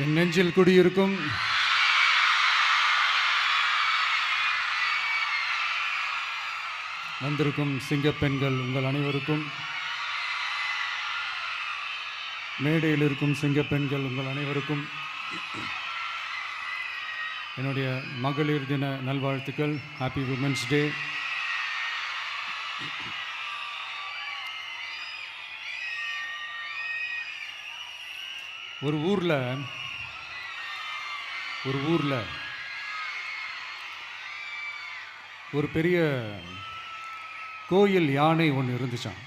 என் நெஞ்சில் குடியிருக்கும் வந்திருக்கும் சிங்கப்பெண்கள் உங்கள் அனைவருக்கும், மேடையில் இருக்கும் சிங்கப்பெண்கள் உங்கள் அனைவருக்கும் என்னுடைய மகளிர் தின நல்வாழ்த்துக்கள். Happy women's day. ஒரு ஊரில் ஒரு பெரிய கோயில் யானை ஒன்று இருந்துச்சான்.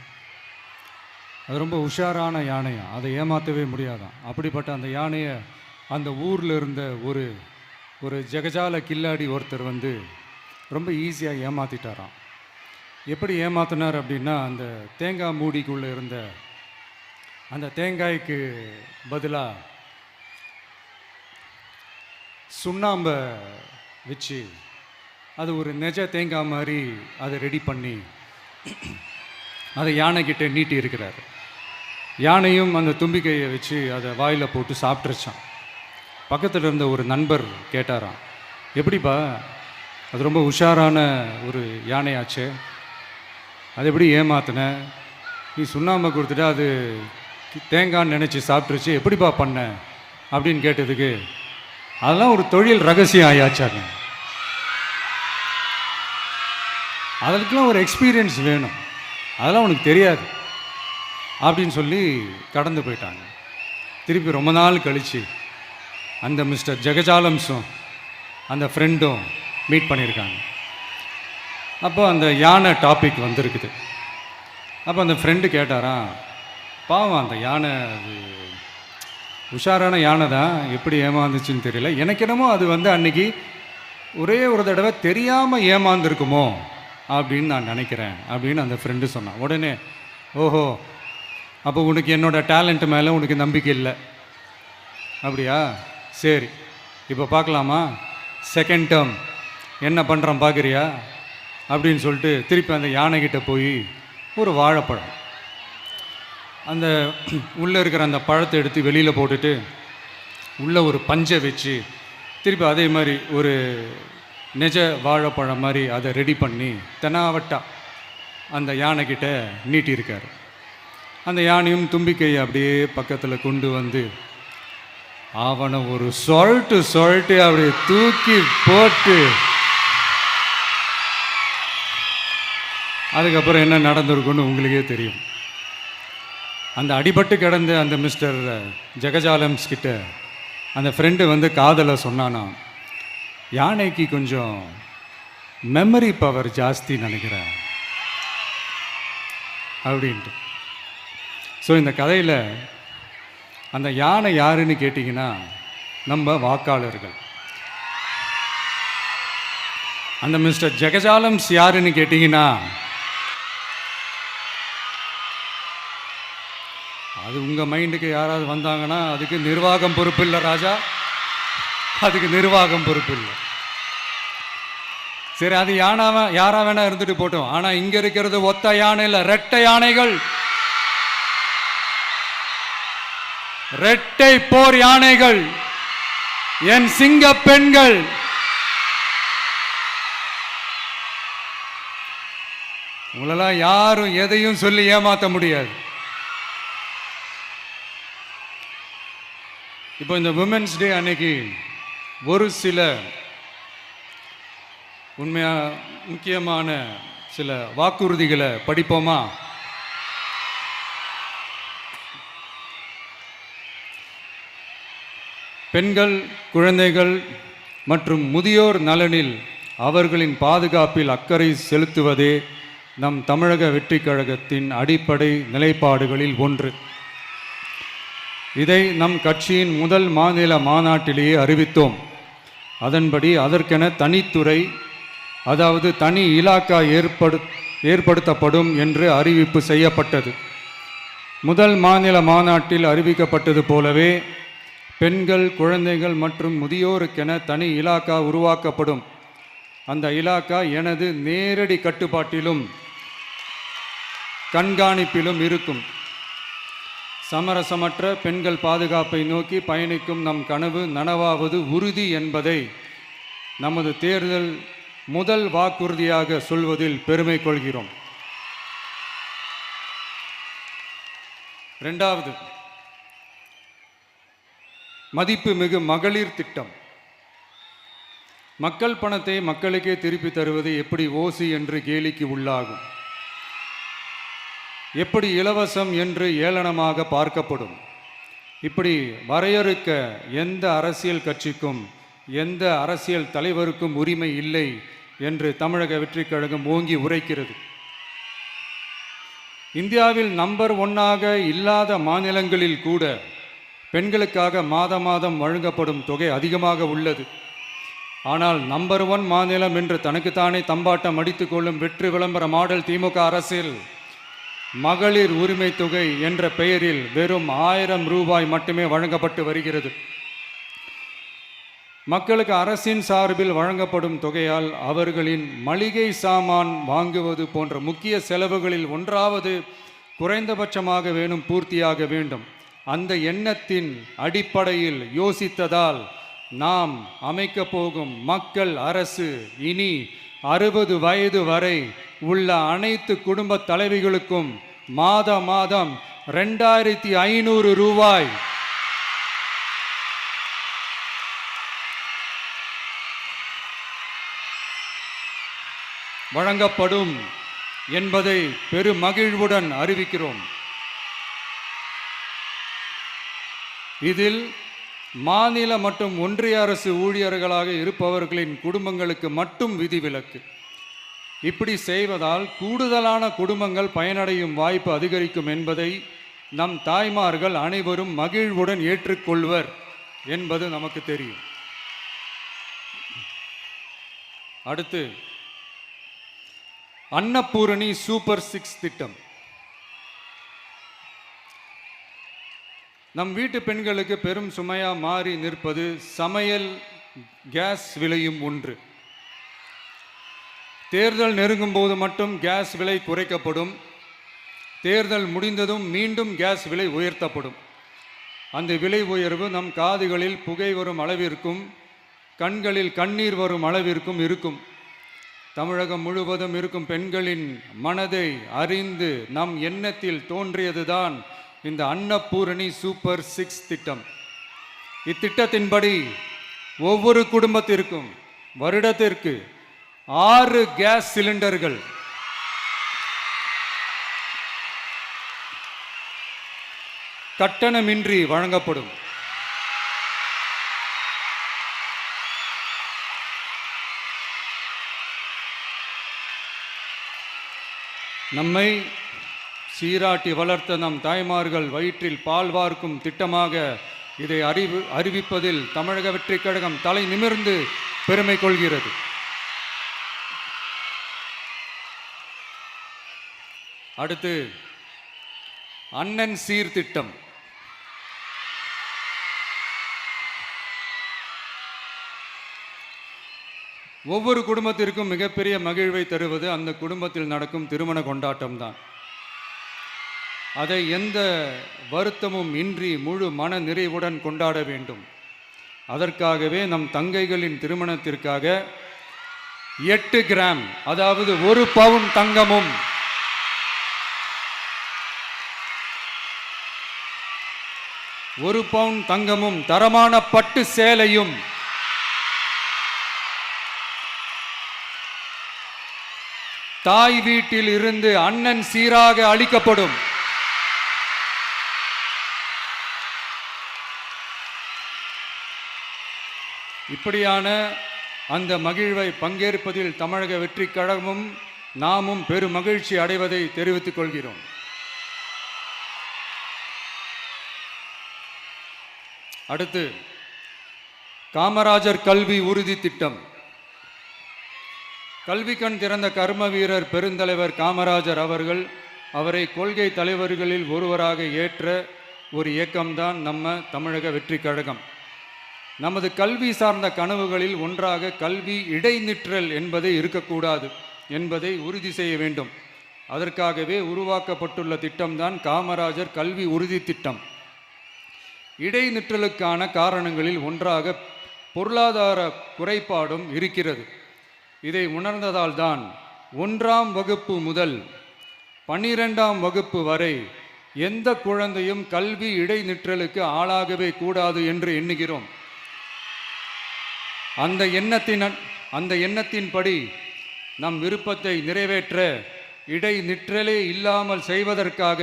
அது ரொம்ப உஷாரான யானையாம், அதை ஏமாற்றவே முடியாதான். அப்படிப்பட்ட அந்த யானையை அந்த ஊரில் இருந்த ஒரு ஜெகஜால கில்லாடி ஒருத்தர் வந்து ரொம்ப ஈஸியாக ஏமாற்றிட்டாராம். எப்படி ஏமாத்தினார் அப்படின்னா, அந்த தேங்காய் மூடிக்குள்ளே இருந்த அந்த தேங்காய்க்கு பதிலாக சுண்ணாம்பை வச்சு அது ஒரு நெஜ தேங்காய் மாதிரி அதை ரெடி பண்ணி அதை யானைக்கிட்ட நீட்டி இருக்கிறார். யானையும் அந்த தும்பிக்கையை வச்சு அதை வாயில் போட்டு சாப்பிட்ருச்சான். பக்கத்தில் இருந்த ஒரு நண்பர் கேட்டாராம், எப்படிப்பா, அது ரொம்ப உஷாரான ஒரு யானையாச்சே, அது எப்படி ஏமாத்தின? நீ சுண்ணாம்பை கொடுத்துட்டா அது தேங்காய்ன்னு நினச்சி சாப்பிட்ருச்சு, எப்படிப்பா பண்ண அப்படின்னு கேட்டதுக்கு, அதெல்லாம் ஒரு தொழில் ரகசியம் ஆயாச்சாங்க, அதற்கெல்லாம் ஒரு எக்ஸ்பீரியன்ஸ் வேணும், அதெல்லாம் உனக்கு தெரியாது அப்படின்னு சொல்லி கடந்து போயிட்டாங்க. திருப்பி ரொம்ப நாள் கழித்து அந்த மிஸ்டர் ஜெகஜாலம்ஸும் அந்த ஃப்ரெண்டும் மீட் பண்ணியிருக்காங்க. அப்போ அந்த யானை டாபிக் வந்திருக்குது. அப்போ அந்த ஃப்ரெண்டு கேட்டாராம், பாவம் அந்த யானை அது உஷாரான யானை தான், எப்படி ஏமாந்துச்சுன்னு தெரியல, எனக்கு என்னமோ அது வந்து அன்னைக்கு ஒரே ஒரு தடவை தெரியாமல் ஏமாந்துருக்குமோ அப்படின்னு நான் நினைக்கிறேன் அப்படின்னு அந்த ஃப்ரெண்டு சொன்னான். உடனே, ஓஹோ, அப்போ உனக்கு என்னோடய டேலண்ட் மேலே உனக்கு நம்பிக்கை இல்லை அப்படியா, சரி இப்போ பார்க்கலாமா, செகண்ட் டேர்ம் என்ன பண்ணுறோம் பார்க்குறியா அப்படின்னு சொல்லிட்டு திருப்பி அந்த யானைக்கிட்ட போய் ஒரு வாழைப்பழம், அந்த உள்ளே இருக்கிற அந்த பழத்தை எடுத்து வெளியில் போட்டுட்டு உள்ளே ஒரு பஞ்சை வச்சு திருப்பி அதே மாதிரி ஒரு நெஜ வாழைப்பழம் மாதிரி அதை ரெடி பண்ணி தெனாவட்டா அந்த யானைக்கிட்ட நீட்டியிருக்கார். அந்த யானையும் தும்பிக்கையை அப்படியே பக்கத்தில் கொண்டு வந்து அவனை ஒரு சொல்லிட்டு அப்படியே தூக்கி போட்டு, அதுக்கப்புறம் என்ன நடந்திருக்குன்னு உங்களுக்கே தெரியும். அந்த அடிபட்டு கிடந்த அந்த மிஸ்டர் ஜெகஜாலம்ஸ் கிட்ட அந்த ஃப்ரெண்டு வந்து காதலை சொன்னானா, யானைக்கு கொஞ்சம் மெமரி பவர் ஜாஸ்தி நினைக்கிறேன் அப்படின்ட்டு. ஸோ இந்த கதையில் அந்த யானை யாருன்னு கேட்டிங்கன்னா நம்ம வாக்காளர்கள். அந்த மிஸ்டர் ஜெகஜாலம்ஸ் யாருன்னு கேட்டிங்கன்னா அது உங்கள் மைண்டுக்கு யாராவது வந்தாங்கன்னா அதுக்கு நிர்வாகம் பொறுப்பு இல்லை ராஜா, அதுக்கு நிர்வாகம் பொறுப்பு இல்லை. சரி, அது யாரா வேணா இருந்துட்டு போட்டோம். ஆனால் இங்கே இருக்கிறது ஒத்த யானை இல்லை, ரெட்டை யானைகள், ரெட்டை போர் யானைகள், என் சிங்க பெண்கள். உங்களெல்லாம் யாரும் எதையும் சொல்லி ஏமாற்ற முடியாது. இப்போ இந்த விமென்ஸ் டே அன்னைக்கு ஒரு சில முக்கியமான சில வாக்குறுதிகளை படிப்போமா? பெண்கள், குழந்தைகள் மற்றும் முதியோர் நலனில் அவர்களின் பாதுகாப்பில் அக்கறை செலுத்துவதே நம் தமிழக வெற்றிக் கழகத்தின் அடிப்படை நிலைப்பாடுகளில் ஒன்று. இதை நம் கட்சியின் முதல் மாநில மாநாட்டிலேயே அறிவித்தோம். அதன்படி அதற்கென தனித்துறை, அதாவது தனி இலாக்கா ஏற்படுத்தப்படும் என்று அறிவிப்பு செய்யப்பட்டது. முதல் மாநில மாநாட்டில் அறிவிக்கப்பட்டது போலவே பெண்கள், குழந்தைகள் மற்றும் முதியோருக்கென தனி இலாக்கா உருவாக்கப்படும். அந்த இலாக்கா எனது நேரடி கட்டுப்பாட்டிலும் கண்காணிப்பிலும் இருக்கும். சமரசமற்ற பெண்கள் பாதுகாப்பை நோக்கி பயணிக்கும் நம் கனவு நனவாவது உறுதி என்பதை நமது தேர்தல் முதல் வாக்குறுதியாக சொல்வதில் பெருமை கொள்கிறோம். இரண்டாவது, மதிப்புமிகு மகளிர் திட்டம். மக்கள் பணத்தை மக்களுக்கே திருப்பி தருவது எப்படி ஓசி என்று கேலிக்கு உள்ளாகும், எப்படி இலவசம் என்று ஏளனமாக பார்க்கப்படும். இப்படி வரையறுக்க எந்த அரசியல் கட்சிக்கும் எந்த அரசியல் தலைவருக்கும் உரிமை இல்லை என்று தமிழக வெற்றிக் கழகம் ஓங்கி உரைக்கிறது. இந்தியாவில் நம்பர் 1 இல்லாத மாநிலங்களில் கூட பெண்களுக்காக மாதம் வழங்கப்படும் தொகை அதிகமாக உள்ளது. ஆனால் நம்பர் 1 மாநிலம் என்று தனக்குத்தானே தம்பாட்டம் அடித்துக் கொள்ளும் வெற்றி விளம்பர மாடல் திமுக அரசில் மகளிர் உரிமை தொகை என்ற பெயரில் வெறும் 1000 ரூபாய் மட்டுமே வழங்கப்பட்டு வருகிறது. மக்களுக்கு அரசின் சார்பில் வழங்கப்படும் தொகையால் அவர்களின் மளிகை சாமான் வாங்குவது போன்ற முக்கிய செலவுகளில் ஒன்றாவது குறைந்தபட்சமாக பூர்த்தியாக வேண்டும். அந்த எண்ணத்தின் அடிப்படையில் யோசித்ததால் நாம் அமைக்க போகும் மக்கள் அரசு இனி 60 வயது வரை உள்ள அனைத்து குடும்ப தலைவிகளுக்கும் மாதம் 2500 ரூபாய் வழங்கப்படும் என்பதை பெருமகிழ்வுடன் அறிவிக்கிறோம். இதில் மாநில மற்றும் ஒன்றிய அரசு ஊழியர்களாக இருப்பவர்களின் குடும்பங்களுக்கு மட்டும் விதிவிலக்கு. இப்படி செய்வதால் கூடுதலான குடும்பங்கள் பயனடையும் வாய்ப்பு அதிகரிக்கும் என்பதை நம் தாய்மார்கள் அனைவரும் மகிழ்வுடன் ஏற்றுக்கொள்வர் என்பது நமக்கு தெரியும். அடுத்து, அன்னபூரணி சூப்பர் 6 திட்டம். நம் வீட்டு பெண்களுக்கு பெரும் சுமையா மாறி நிற்பது சமையல் கேஸ் விலையும் ஒன்று. தேர்தல் நெருங்கும் போது மட்டும் கேஸ் விலை குறைக்கப்படும், தேர்தல் முடிந்ததும் மீண்டும் கேஸ் விலை உயர்த்தப்படும். அந்த விலை உயர்வு நம் காதுகளில் புகை வரும் அளவிற்கும் கண்களில் கண்ணீர் வரும் அளவிற்கும் இருக்கும். தமிழகம் முழுவதும் இருக்கும் பெண்களின் மனதை அறிந்து நம் எண்ணத்தில் தோன்றியதுதான் இந்த அன்னபூரணி சூப்பர் 6 திட்டம். இத்திட்டத்தின்படி ஒவ்வொரு குடும்பத்திற்கும் வருடத்திற்கு 6 கேஸ் சிலிண்டர்கள் கட்டணமின்றி வழங்கப்படும். நம்மை சீராட்டி வளர்த்த நம் தாய்மார்கள் வயிற்றில் பால் வார்க்கும் திட்டமாக இதை அறிவிப்பதில் தமிழக வெற்றிக் கழகம் தலை நிமிர்ந்து பெருமை கொள்கிறது. அடுத்து, அண்ணன் சீர்திட்டம். ஒவ்வொரு குடும்பத்திற்கும் மிகப்பெரிய மகிழ்வை தருவது அந்த குடும்பத்தில் நடக்கும் திருமண கொண்டாட்டம்தான். அதை எந்த வருத்தமும் இன்றி முழு மன நிறைவுடன் கொண்டாட வேண்டும். அதற்காகவே நம் தங்கைகளின் திருமணத்திற்காக 8 கிராம், அதாவது 1 பவுன் தங்கமும் 1 பவுன் தங்கமும் தரமான பட்டு சேலையும் தாய் வீட்டில் இருந்து அண்ணன் சீராக அளிக்கப்படும். இப்படியான அந்த மகிழ்வை பங்கேற்பதில் தமிழக வெற்றிக் கழகமும் நாமும் பெரும் மகிழ்ச்சி அடைவதை தெரிவித்துக் கொள்கிறோம். அடுத்து, காமராஜர் கல்வி உறுதி திட்டம். கல்வி கண் திறந்த கர்ம வீரர் பெருந்தலைவர் காமராஜர் அவரை கொள்கை தலைவர்களில் ஒருவராக ஏற்ற ஒரு இயக்கம்தான் நம்ம தமிழக வெற்றிக் கழகம். நமது கல்வி சார்ந்த கனவுகளில் ஒன்றாக கல்வி இடைநிற்றல் என்பதை இருக்கக்கூடாது என்பதை உறுதி செய்ய வேண்டும். அதற்காகவே உருவாக்கப்பட்டுள்ள திட்டம்தான் காமராஜர் கல்வி உறுதி திட்டம். இடைநிற்றலுக்கான காரணங்களில் ஒன்றாக பொருளாதார குறைபாடும் இருக்கிறது. இதை உணர்ந்ததால் தான் 1ஆம் வகுப்பு முதல் 12ஆம் வகுப்பு வரை எந்த குழந்தையும் கல்வி இடைநிற்றலுக்கு ஆளாகவே கூடாது என்று எண்ணுகிறோம். அந்த எண்ணத்தின்படி நம் விருப்பத்தை நிறைவேற்ற இடைநிற்றலே இல்லாமல் செய்வதற்காக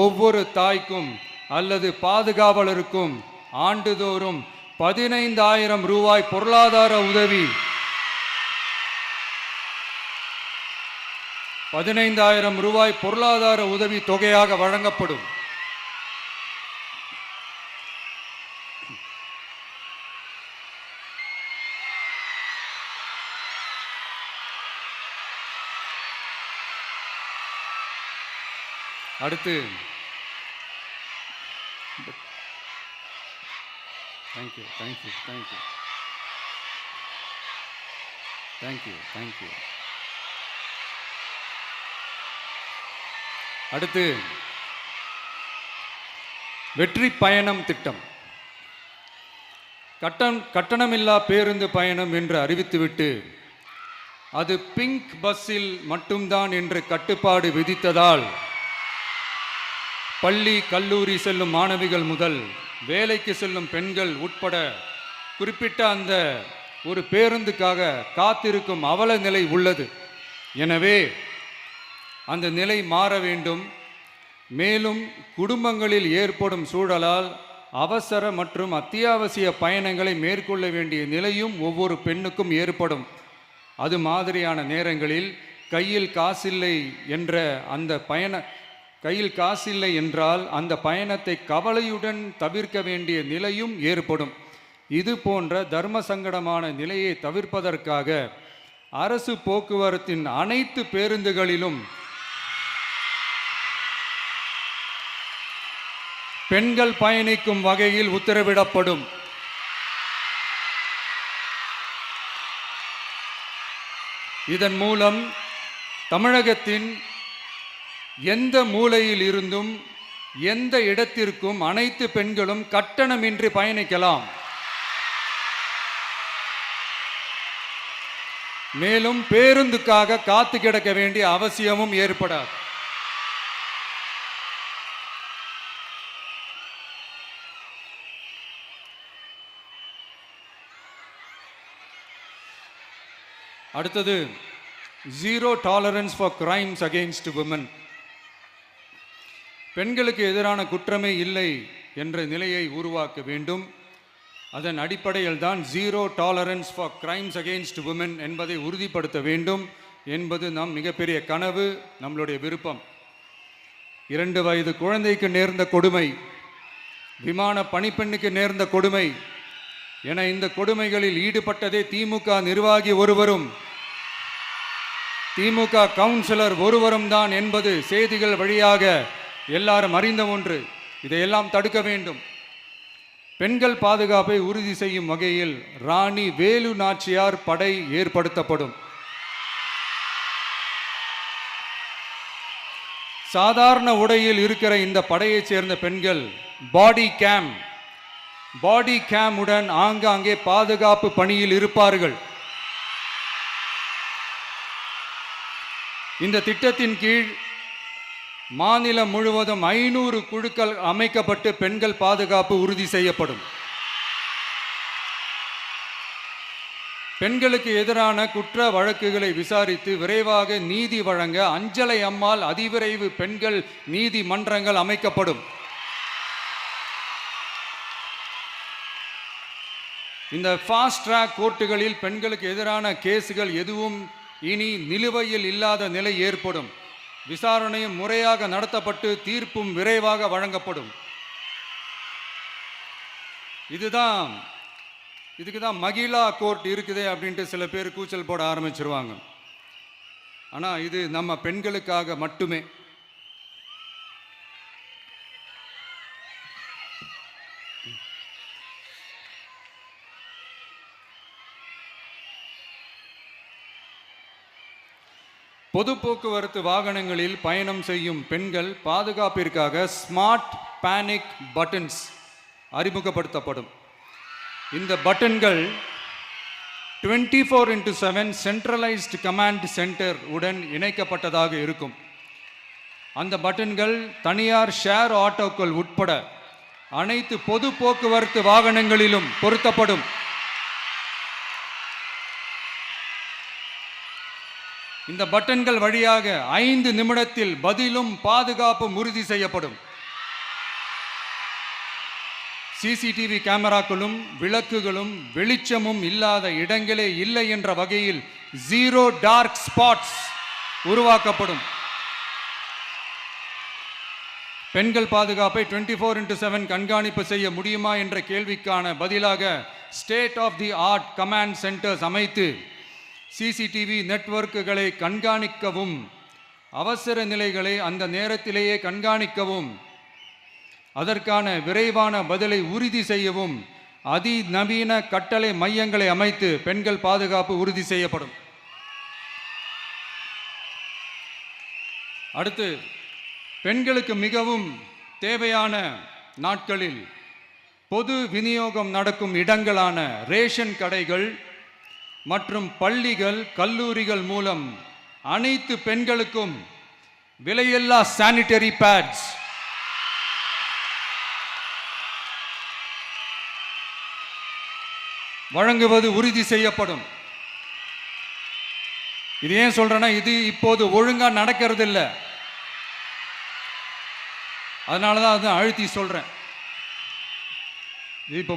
ஒவ்வொரு தாய்க்கும் அல்லது பாதுகாவலருக்கும் ஆண்டுதோறும் 15,000 ரூபாய் பொருளாதார உதவி 15,000 ரூபாய் பொருளாதார உதவி தொகையாக வழங்கப்படும். அடுத்து தேங்க்யூ. அடுத்து வெற்றி பயணம் திட்டம். கட்டணமில்லா பேருந்து பயணம் என்று அறிவித்துவிட்டு அது பிங்க் பஸ்ஸில் மட்டும்தான் என்று கட்டுப்பாடு விதித்ததால் பள்ளி கல்லூரி செல்லும் மாணவிகள் முதல் வேலைக்கு செல்லும் பெண்கள் உட்பட குறிப்பிட்ட அந்த ஒரு பேருந்துக்காக காத்திருக்கும் அவல நிலை உள்ளது. எனவே அந்த நிலை மாற வேண்டும். மேலும் குடும்பங்களில் ஏற்படும் சூழலால் அவசர மற்றும் அத்தியாவசிய பயணங்களை மேற்கொள்ள வேண்டிய நிலையும் ஒவ்வொரு பெண்ணுக்கும் ஏற்படும். அது மாதிரியான நேரங்களில் கையில் காசில்லை என்றால் அந்த பயணத்தை கவலையுடன் தவிர்க்க வேண்டிய நிலையும் ஏற்படும். இது போன்ற தர்ம சங்கடமான நிலையை தவிர்ப்பதற்காக அரசு போக்குவரத்தின் அனைத்து பேருந்துகளிலும் பெண்கள் பயணிக்கும் வகையில் உத்தரவிடப்படும். இதன் மூலம் தமிழகத்தின் எந்த மூலையில் இருந்தும் எந்த இடத்திற்கும் அனைத்து பெண்களும் கட்டணமின்றி பயணிக்கலாம். மேலும் பேருந்துக்காக காத்து கிடக்க வேண்டிய அவசியமும் ஏற்படாது. அடுத்தது zero tolerance for crimes against women. பெண்களுக்கு எதிரான குற்றமே இல்லை என்ற நிலையை உருவாக்க வேண்டும். அதன் அடிப்படையில் தான் zero tolerance for crimes against women என்பதை உறுதிப்படுத்த வேண்டும் என்பது நம் மிகப்பெரிய கனவு, நம்மளுடைய விருப்பம். 2 வயது குழந்தைக்கு நேர்ந்த கொடுமை, விமான பணிப்பெண்ணுக்கு நேர்ந்த கொடுமை என இந்த கொடுமைகளில் ஈடுபட்டதே திமுக நிர்வாகி ஒருவரும் திமுக கவுன்சிலர் ஒருவரும் தான் என்பது செய்திகள் வழியாக எல்லாரும் அறிந்த ஒன்று. இதையெல்லாம் தடுக்க வேண்டும். பெண்கள் பாதுகாப்பை உறுதி செய்யும் வகையில் ராணி வேலு நாச்சியார் படை ஏற்படுத்தப்படும். சாதாரண உடையில் இருக்கிற இந்த படையைச் சேர்ந்த பெண்கள் பாடி கேம் உடன் ஆங்காங்கே பாதுகாப்பு பணியில் இருப்பார்கள். இந்த திட்டத்தின் கீழ் மாநிலம் முழுவதும் 500 குழுக்கள் அமைக்கப்பட்டு பெண்கள் பாதுகாப்பு உறுதி செய்யப்படும். பெண்களுக்கு எதிரான குற்ற வழக்குகளை விசாரித்து விரைவாக நீதி வழங்க அஞ்சலை அம்மாள் அதிவிரைவு பெண்கள் நீதிமன்றங்கள் அமைக்கப்படும். இந்த ஃபாஸ்ட் ட்ராக் கோர்ட்டுகளில் பெண்களுக்கு எதிரான கேஸுகள் எதுவும் இனி நிலுவையில் இல்லாத நிலை ஏற்படும். விசாரணையும் முறையாக நடத்தப்பட்டு தீர்ப்பும் விரைவாக வழங்கப்படும். இதுக்கு தான் மகிழா கோர்ட் இருக்குதே அப்படின்ட்டு சில பேர் கூச்சல் போட ஆரம்பிச்சிருவாங்க. ஆனால் இது நம்ம பெண்களுக்காக மட்டுமே. பொது போக்குவரத்து வாகனங்களில் பயணம் செய்யும் பெண்கள் பாதுகாப்பிற்காக ஸ்மார்ட் பேனிக் பட்டன்ஸ் அறிமுகப்படுத்தப்படும். இந்த பட்டன்கள் 24/7 சென்ட்ரலைஸ்டு கமாண்ட் சென்டர் உடன் இணைக்கப்பட்டதாக இருக்கும். அந்த பட்டன்கள் தனியார் ஷேர் ஆட்டோக்கள் உட்பட அனைத்து பொது போக்குவரத்து வாகனங்களிலும் பொருத்தப்படும். இந்த பட்டன்கள் வழியாக 5 நிமிடத்தில் பதிலும் பாதுகாப்பும் உறுதி செய்யப்படும். சிசிடிவி கேமராக்களும் விளக்குகளும் வெளிச்சமும் இல்லாத இடங்களே இல்லை என்ற வகையில் 0 டார்க் ஸ்பாட்ஸ் உருவாக்கப்படும். பெண்கள் பாதுகாப்பை 24/7 கண்காணிப்பு செய்ய முடியுமா என்ற கேள்விக்கான பதிலாக state of the art command centres அமைத்து சிசிடிவி நெட்வொர்க்குகளை கண்காணிக்கவும் அவசர நிலைகளை அந்த நேரத்திலேயே கண்காணிக்கவும் அதற்கான விரைவான பதிலை உறுதி செய்யவும் அதிநவீன கட்டளை மையங்களை அமைத்து பெண்கள் பாதுகாப்பு உறுதி செய்யப்படும். அடுத்து, பெண்களுக்கு மிகவும் தேவையான நாட்களில் பொது விநியோகம் நடக்கும் இடங்களான ரேஷன் கடைகள் மற்றும் பள்ளிகள் கல்லூரிகள் மூலம் அனைத்து பெண்களுக்கும் விலையில்லா சானிட்டரி பேட்ஸ் வழங்குவது உறுதி செய்யப்படும். இது ஏன் சொல்றேன்னா, இது இப்போது ஒழுங்கா நடக்கிறது இல்லை, அதனால தான் அதை அழுத்தி சொல்றேன். இது இப்போ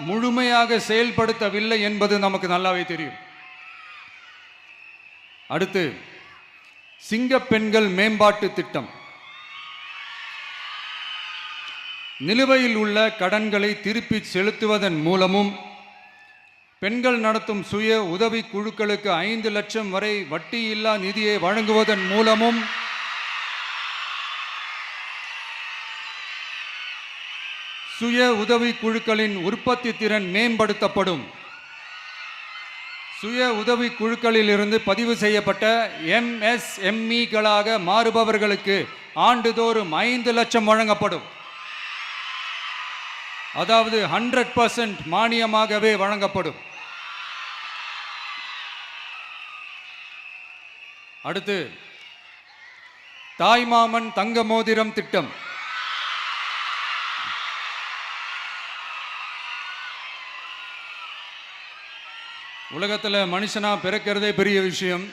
முழுமையாக செயல்படுத்தவில்லை என்பது நமக்கு நல்லாவே தெரியும். அடுத்து, சிங்க பெண்கள் மேம்பாட்டு திட்டம். நிலுவையில் உள்ள கடன்களை திருப்பி செலுத்துவதன் மூலமும் பெண்கள் நடத்தும் சுய உதவி குழுக்களுக்கு 5 லட்சம் வரை வட்டியில்லா நிதியை வழங்குவதன் மூலமும் சுய உதவி குழுக்களின் உற்பத்தி திறன் மேம்படுத்தப்படும். சுய உதவி குழுக்களில் இருந்து பதிவு செய்யப்பட்ட MSMEகளாக மாறுபவர்களுக்கு ஆண்டுதோறும் 5 லட்சம் வழங்கப்படும். அதாவது 100% மானியமாகவே வழங்கப்படும். அடுத்து, தாய்மாமன் தங்க மோதிரம் திட்டம். உலகத்தில் மனுஷனா பிறக்கிறதே பெரிய விஷயம்.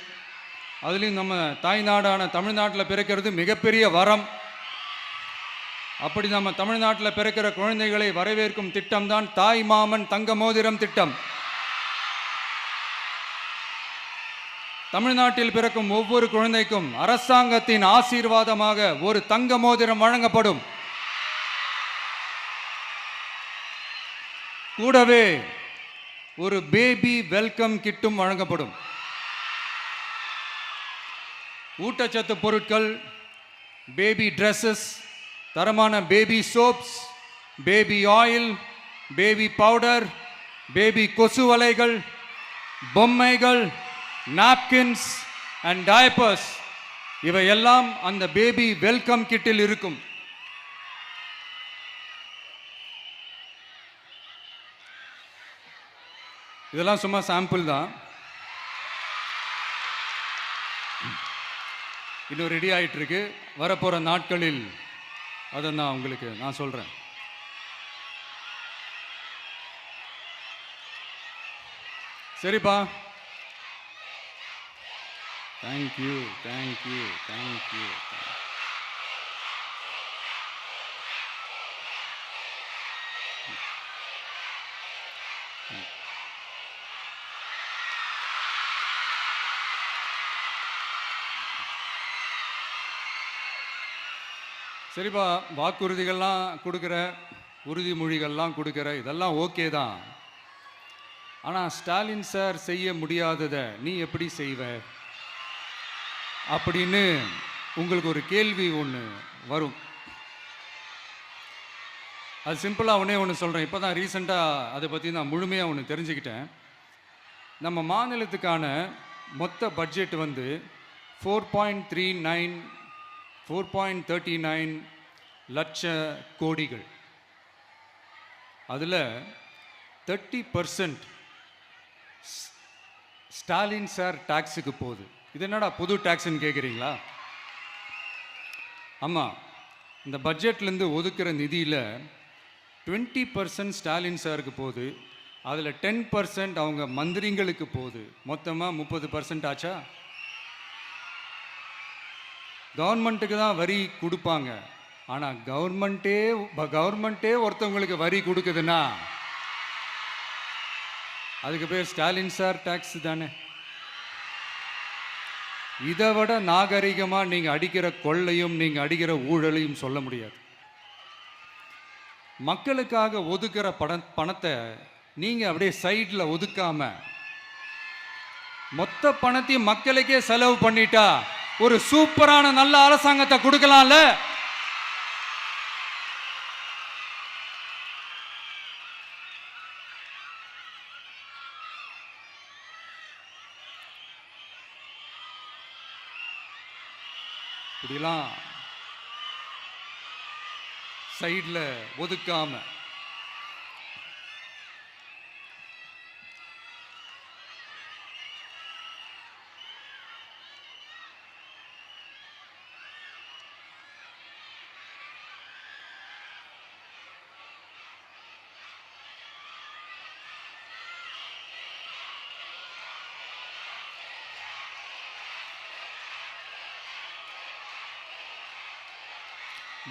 அதுலேயும் நம்ம தாய்நாடான தமிழ்நாட்டில் பிறக்கிறது மிகப்பெரிய வரம். அப்படி நம்ம தமிழ்நாட்டில் பிறக்கிற குழந்தைகளை வரவேற்கும் திட்டம் தான் தாய் மாமன் தங்க மோதிரம் திட்டம். தமிழ்நாட்டில் பிறக்கும் ஒவ்வொரு குழந்தைக்கும் அரசாங்கத்தின் ஆசீர்வாதமாக ஒரு தங்க மோதிரம் வழங்கப்படும். கூடவே ஒரு பேபி வெல்கம் கிட்டும் வழங்கப்படும். ஊட்டச்சத்து பொருட்கள், பேபி ட்ரெஸ்ஸஸ், தரமான baby soaps, baby oil, baby powder, baby கொசு வலைகள், பொம்மைகள், நாப்கின்ஸ் அண்ட் டயப்பர்ஸ் இவையெல்லாம் அந்த பேபி வெல்கம் கிட்டில் இருக்கும். இதெல்லாம் சும்மா சாம்பிள் தான். இன்னும் ரெடி ஆயிட்டு இருக்கு. வரப்போற நாட்களில் அதை நான் சொல்றேன். சரிப்பா, தேங்க்யூ. சரிப்பா, வாக்குறுதிகள்லாம் கொடுக்குற, உறுதிமொழிகள்லாம் கொடுக்குற, இதெல்லாம் ஓகே தான். ஆனால் ஸ்டாலின் சார் செய்ய முடியாததை நீ எப்படி செய்வ அப்படின்னு உங்களுக்கு ஒரு கேள்வி ஒன்று வரும். அது சிம்பிளாக ஒன்று சொல்கிறேன். இப்போ தான் ரீசெண்டாக அதை பற்றி நான் முழுமையாக தெரிஞ்சுக்கிட்டேன். நம்ம மாநிலத்துக்கான மொத்த பட்ஜெட் வந்து 4.39 லட்ச கோடிகள். அதில் 30% ஸ்டாலின் சார் டாக்ஸுக்கு போகுது. இது என்னடா புது டாக்ஸ்ன்னு கேட்குறீங்களா? ஆமாம், இந்த பட்ஜெட்லேருந்து ஒதுக்குற நிதியில் 20% ஸ்டாலின் சாருக்கு போகுது. அதில் 10% அவங்க மந்திரிங்களுக்கு போகுது. மொத்தமாக 30% ஆச்சா? கவர்மெண்ட்டுக்கு தான் வரி கொடுப்பாங்க. ஆனால் கவர்மெண்ட்டே ஒருத்தவங்களுக்கு வரி கொடுக்குதுன்னா அதுக்கு பேர் ஸ்டாலின் சார் டாக்ஸ் தானே. இதை விட நாகரிகமாக நீங்கள் அடிக்கிற கொள்ளையும் நீங்கள் அடிக்கிற ஊழலையும் சொல்ல முடியாது. மக்களுக்காக ஒதுக்குற பணத்தை நீங்கள் அப்படியே சைடில் ஒதுக்காம மொத்த பணத்தையும் மக்களுக்கே செலவு பண்ணிட்டா ஒரு சூப்பரான நல்ல அரசாங்கத்தை கொடுக்கலாம்ல. இப்படிலாம் சைடில் ஒதுக்காம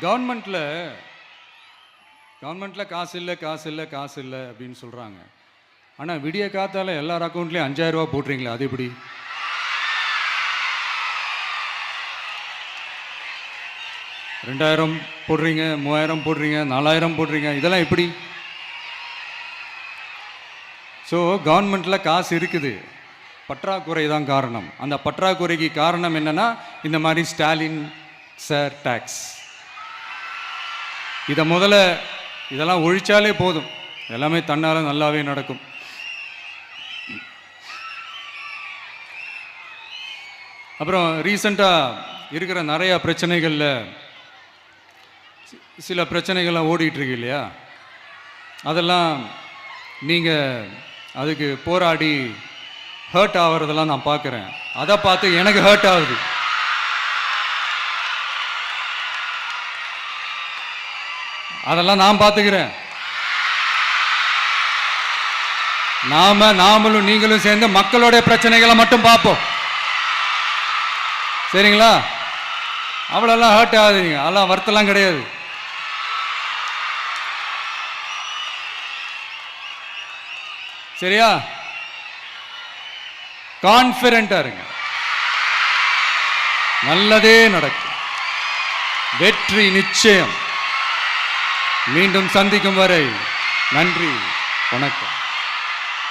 கவர்மெண்ட்டில் காசு இல்லை அப்படின்னு சொல்கிறாங்க. ஆனால் விடிய காத்தால எல்லார் அக்கௌண்ட்லேயும் 5000 ரூபா போட்டுறீங்களா? அது எப்படி? $2000 போடுறீங்க, 3000 போடுறீங்க, 4000 போடுறீங்க, இதெல்லாம் எப்படி? ஸோ கவர்மெண்ட்டில் காசு இருக்குது, பற்றாக்குறை தான் காரணம். அந்த பற்றாக்குறைக்கு காரணம் என்னன்னா இந்த மாதிரி ஸ்டாலின் சார் டாக்ஸ். இதெல்லாம் ஒழிச்சாலே போதும், எல்லாமே தன்னால நல்லாவே நடக்கும். அப்புறம் ரீசண்டாக இருக்கிற நிறைய பிரச்சனைகளில் சில பிரச்சனைகள்லாம் ஓடிட்டு இருக்கு இல்லையா? அதெல்லாம் நீங்கள் அதுக்கு போராடி ஹர்ட் ஆகிறதெல்லாம் நான் பார்க்குறேன். அதை பார்த்து எனக்கு ஹர்ட் ஆகுது. அதெல்லாம் நான் பார்த்துக்கிறேன். நாமளும் நீங்களும் சேர்ந்து மக்களுடைய பிரச்சனைகளை மட்டும் பார்ப்போம், சரிங்களா? அவ்வளோலாம் ஹர்ட் ஆகுதுங்க, அதெல்லாம் வருத்தலாம் கிடையாது. சரியா? கான்ஃபிடென்ட்டா இருங்க, நல்லதே நடக்கும், வெற்றி நிச்சயம். மீண்டும் சந்திக்கும் வரை நன்றி, வணக்கம்.